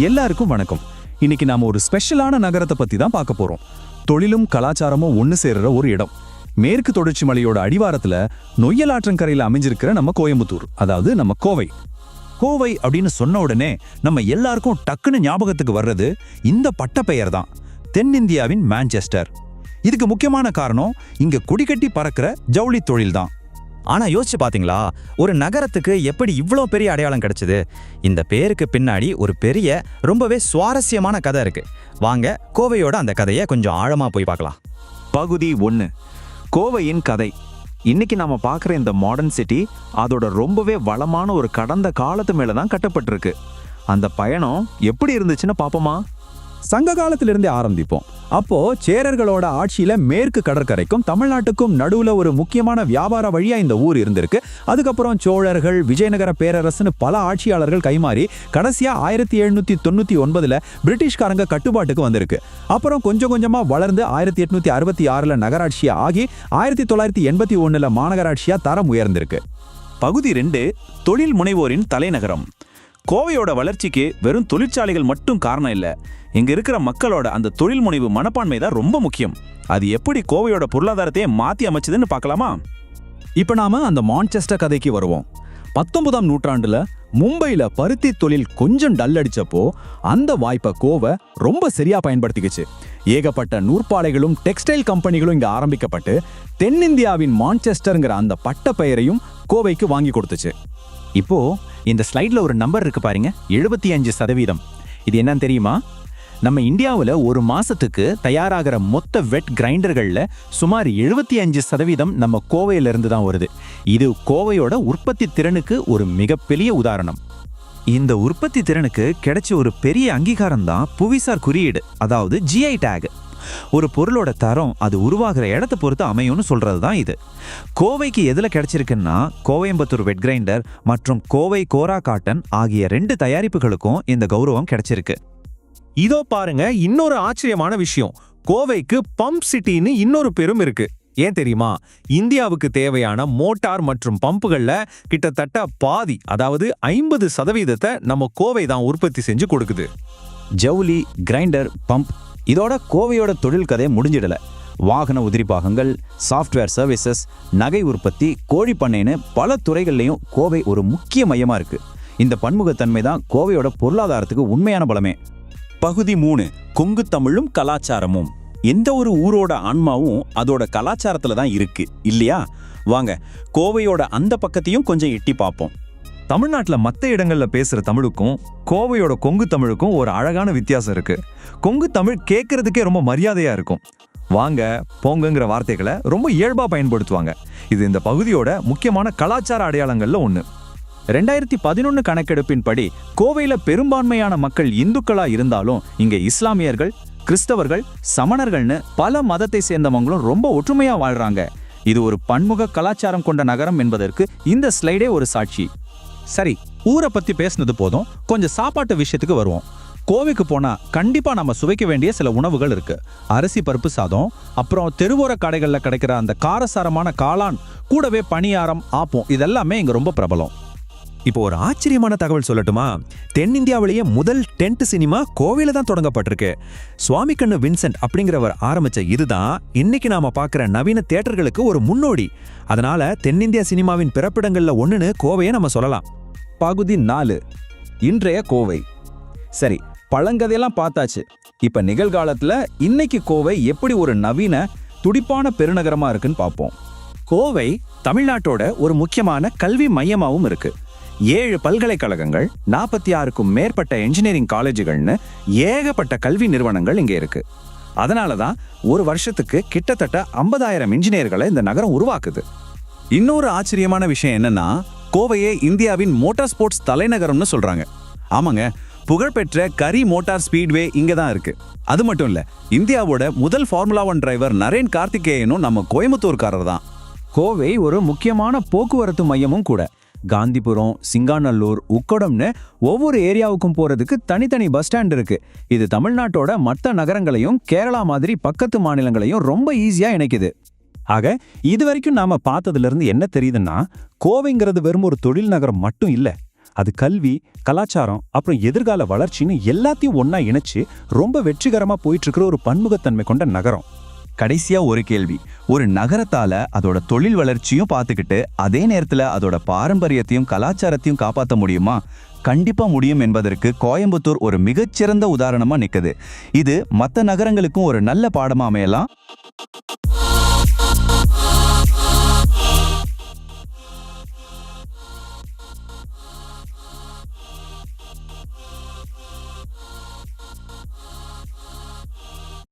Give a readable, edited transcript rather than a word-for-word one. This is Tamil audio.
எல்லாருக்கும் வணக்கம். இன்னைக்கு நாம ஒரு ஸ்பெஷலான நகரத்தை பத்தி தான் பார்க்க போறோம். தொழிலும் கலாச்சாரமும் ஒன்னு சேர்ற ஒரு இடம். மேற்கு தொடர்ச்சி மலையோட அடிவாரத்துல நொய்யல் ஆற்றங்கரையில அமைஞ்சிருக்கிற நம்ம கோயம்புத்தூர், அதாவது நம்ம கோவை. கோவை அப்படின்னு சொன்ன உடனே நம்ம எல்லாருக்கும் டக்குன்னு ஞாபகத்துக்கு வர்றது இந்த பட்டப்பெயர் தான், தென்னிந்தியாவின் மான்செஸ்டர். இதுக்கு முக்கியமான காரணம் இங்க குடிக்கட்டி பறக்கிற ஜவுளி தொழில் தான். ஆனா யோசிச்சு பாத்தீங்களா, ஒரு நகரத்துக்கு எப்படி இவ்வளோ பெரிய அடையாளம் கிடைச்சது? இந்த பேருக்கு பின்னாடி ஒரு பெரிய ரொம்பவே சுவாரஸ்யமான கதை இருக்கு. வாங்க கோவையோட அந்த கதையை கொஞ்சம் ஆழமா போய் பார்க்கலாம். பகுதி 1, கோவையின் கதை. இன்னைக்கு நாம பார்க்குற இந்த மாடர்ன் சிட்டி அதோட ரொம்பவே வளமான ஒரு கடந்த காலத்து மேல தான் கட்டப்பட்டிருக்கு. அந்த பயணம் எப்படி இருந்துச்சுன்னு பாப்போமா? சங்க காலத்திலிருந்தே ஆரம்பிப்போம். அப்போ சேரர்களோட ஆட்சியில மேற்கு கடற்கரைக்கும் தமிழ்நாட்டுக்கும் நடுவுல ஒரு முக்கியமான வியாபார வழியா இந்த ஊர் இருந்திருக்கு. அதுக்கப்புறம் சோழர்கள், விஜயநகர பேரரசுன்னு பல ஆட்சியாளர்கள் கைமாறி கடைசியா 1799 பிரிட்டிஷ்காரங்க கட்டுப்பாட்டுக்கு வந்திருக்கு. அப்புறம் கொஞ்சம் கொஞ்சமா வளர்ந்து 1866 நகராட்சியா ஆகி 1981 மாநகராட்சியா தரம் உயர்ந்திருக்கு. பகுதி 2, தொழில் முனைவோரின் தலைநகரம். கோவையோட வளர்ச்சிக்கு வெறும் தொழிற்சாலைகள் மட்டும் காரணம் இல்ல, இங்க இருக்கிற மக்களோட அந்த தொழில் முனைவு மனப்பான்மை தான் ரொம்ப முக்கியம். அது எப்படி கோவையோட பொருளாதாரத்தையே மாத்தி அமைச்சதுன்னு பார்க்கலாமா? இப்ப நாம அந்த மான்செஸ்டர் கதைக்கு வருவோம். 19ஆம் நூற்றாண்டுல மும்பைல பருத்தி தொழில் கொஞ்சம் டல் அடிச்சப்போ அந்த வாய்ப்பை கோவை ரொம்ப சரியா பயன்படுத்திக்கிச்சு. ஏகப்பட்ட நூற்பாலைகளும் டெக்ஸ்டைல் கம்பெனிகளும் இங்க ஆரம்பிக்கப்பட்டு தென்னிந்தியாவின் மான்செஸ்டர்ங்கிற அந்த பட்ட பெயரையும் கோவைக்கு வாங்கி கொடுத்துச்சு. இப்போ இந்த ஸ்லைட்ல ஒரு நம்பர் இருக்கு பாருங்க, 75%. இது என்னன்னு தெரியுமா? நம்ம இந்தியாவில் ஒரு மாசத்துக்கு தயாராகிற மொத்த வெட் கிரைண்டர்கள்ல சுமார் 75% நம்ம கோவையிலிருந்து தான் வருது. இது கோவையோட உற்பத்தி திறனுக்கு ஒரு மிகப்பெரிய உதாரணம். இந்த உற்பத்தி திறனுக்கு கிடைச்ச ஒரு பெரிய அங்கீகாரம் தான் புவிசார் குறியீடு, அதாவது GI டேக். ஒரு பொருளோட தரம் அது உருவாகிற இடத்தை பொறுத்து அமையும்னு சொல்றது தான் இது. கோவைக்கு எதுல கிடைச்சிருக்குன்னா, கோயம்புத்தூர் வெட் கிரைண்டர் மற்றும் கோவை கோரா காட்டன் ஆகிய 2 தயாரிப்புகளுக்கும் இந்த கௌரவம் கிடைச்சிருக்கு. இதோ பாருங்க இன்னொரு ஆச்சரியமான விஷயம், கோவைக்கு பம்ப் சிட்டின்னு இன்னொரு பேரும் இருக்கு. ஏன் தெரியுமா? இந்தியாவுக்கு தேவையான மோட்டார் மற்றும் பம்புகள்ல கிட்டத்தட்ட பாதி, அதாவது 50% நம்ம கோவை தான் உற்பத்தி செஞ்சு கொடுக்குது. ஜவுளி, கிரைண்டர், பம்ப், இதோட கோவையோட தொழில் கதை முடிஞ்சிடல. வாகன உதிரி பாகங்கள், சாஃப்ட்வேர் சர்வீசஸ், நகை உற்பத்தி, கோழி பண்ணைன்னு பல துறைகள்லையும் கோவை ஒரு முக்கிய மையமா இருக்கு. இந்த பன்முகத்தன்மை தான் கோவையோட பொருளாதாரத்துக்கு உண்மையான பலமே. பகுதி 3, கொங்கு தமிழும் கலாச்சாரமும். எந்த ஒரு ஊரோட ஆன்மாவும் அதோட கலாச்சாரத்துல தான் இருக்கு இல்லையா? வாங்க கோவையோட அந்த பக்கத்தையும் கொஞ்சம் எட்டி பார்ப்போம். தமிழ்நாட்டில் மற்ற இடங்கள்ல பேசுற தமிழுக்கும் கோவையோட கொங்கு தமிழுக்கும் ஒரு அழகான வித்தியாசம் இருக்கு. கொங்கு தமிழ் கேட்கறதுக்கே ரொம்ப மரியாதையா இருக்கும். வாங்க போங்கங்கிற வார்த்தைகளை ரொம்ப இயல்பா பயன்படுத்துவாங்க. இது இந்த பகுதியோட முக்கியமான கலாச்சார அடையாளங்கள்ல ஒன்று. 2011 கணக்கெடுப்பின்படி கோவையில பெரும்பான்மையான மக்கள் இந்துக்களா இருந்தாலும் இங்க இஸ்லாமியர்கள், கிறிஸ்தவர்கள், சமணர்கள்னு பல மதத்தை சேர்ந்தவங்களும் ரொம்ப ஒற்றுமையா வாழ்றாங்க. இது ஒரு பன்முக கலாச்சாரம் கொண்ட நகரம் என்பதற்கு இந்த ஸ்லைடே ஒரு சாட்சி. சரி, ஊரை பத்தி பேசினது போதும், கொஞ்சம் சாப்பாட்டு விஷயத்துக்கு வருவோம். கோவைக்கு போனா கண்டிப்பா நம்ம சுவைக்க வேண்டிய சில உணவுகள் இருக்கு. அரிசி பருப்பு சாதம், அப்புறம் தெருவோர கடைகள்ல கிடைக்கிற அந்த காரசாரமான காளான், கூடவே பணியாரம், ஆப்பம், இதெல்லாமே இங்க ரொம்ப பிரபலம். இப்போ ஒரு ஆச்சரியமான தகவல் சொல்லட்டுமா? தென்னிந்தியாவிலேயே முதல் டென்ட் சினிமா கோவையில தான் தொடங்கப்பட்டிருக்கு. சுவாமிக்கண்ணு வின்சென்ட் அப்படிங்கிறவர் ஆரம்பிச்ச இதுதான் இன்னைக்கு நாம பார்க்குற நவீன தியேட்டர்களுக்கு ஒரு முன்னோடி. அதனால தென்னிந்தியா சினிமாவின் பிறப்பிடங்கள்ல ஒண்ணுன்னு கோவையை நம்ம சொல்லலாம். பகுதி 4, இன்றைய கோவை. சரி, பழங்கதையெல்லாம் பார்த்தாச்சு. இப்ப நிகழ்காலத்துல இன்னைக்கு கோவை எப்படி ஒரு நவீன துடிப்பான பெருநகரமா இருக்குன்னு பார்ப்போம். கோவை தமிழ்நாட்டோட ஒரு முக்கியமான கல்வி மையமாகவும் இருக்கு. 7 பல்கலைக்கழகங்கள், 46க்கும் மேற்பட்ட என்ஜினியரிங் காலேஜுகள்னு ஏகப்பட்ட கல்வி நிறுவனங்கள் இங்கே இருக்கு. அதனால தான் ஒரு வருஷத்துக்கு கிட்டத்தட்ட 50,000 இன்ஜினியர்களை இந்த நகரம் உருவாக்குது. இன்னொரு ஆச்சரியமான விஷயம் என்னன்னா, கோவையே இந்தியாவின் மோட்டார் ஸ்போர்ட்ஸ் தலைநகரம்னு சொல்றாங்க. ஆமாங்க, புகழ்பெற்ற கரி மோட்டார் ஸ்பீட்வே இங்க தான் இருக்கு. அது மட்டும் இல்ல, இந்தியாவோட முதல் ஃபார்முலா 1 டிரைவர் நரேன் கார்த்திகேயனும் நம்ம கோயம்புத்தூர்காரர் தான். கோவை ஒரு முக்கியமான போக்குவரத்து மையமும் கூட. காந்திபுரம், சிங்காநல்லூர், உக்கடம்னு ஒவ்வொரு ஏரியாவுக்கும் போறதுக்கு தனித்தனி பஸ் ஸ்டாண்ட் இருக்கு. இது தமிழ்நாட்டோட மற்ற நகரங்களையும் கேரளா மாதிரி பக்கத்து மாநிலங்களையும் ரொம்ப ஈஸியா இணைக்குது. ஆக இது வரைக்கும் நாம பார்த்ததுல இருந்து என்ன தெரியுதுன்னா, கோவைங்கிறது வெறும் ஒரு தொழில் நகரம் மட்டும் இல்ல. அது கல்வி, கலாச்சாரம், அப்புறம் எதிர்கால வளர்ச்சின்னு எல்லாத்தையும் ஒண்ணா இணைச்சு ரொம்ப வெற்றிகரமா போயிட்டு இருக்கிற ஒரு பன்முகத்தன்மை கொண்ட நகரம். கடைசியா ஒரு கேள்வி. ஒரு நகரத்தால அதோட தொழில் வளர்ச்சியும் பார்த்துக்கிட்டு அதே நேரத்துல அதோட பாரம்பரியத்தையும் கலாச்சாரத்தையும் காப்பாற்ற முடியுமா? கண்டிப்பா முடியும் என்பதற்கு கோயம்புத்தூர் ஒரு மிகச்சிறந்த உதாரணமா நிக்குது. இது மற்ற நகரங்களுக்கும் ஒரு நல்ல பாடமா அமையலாம்.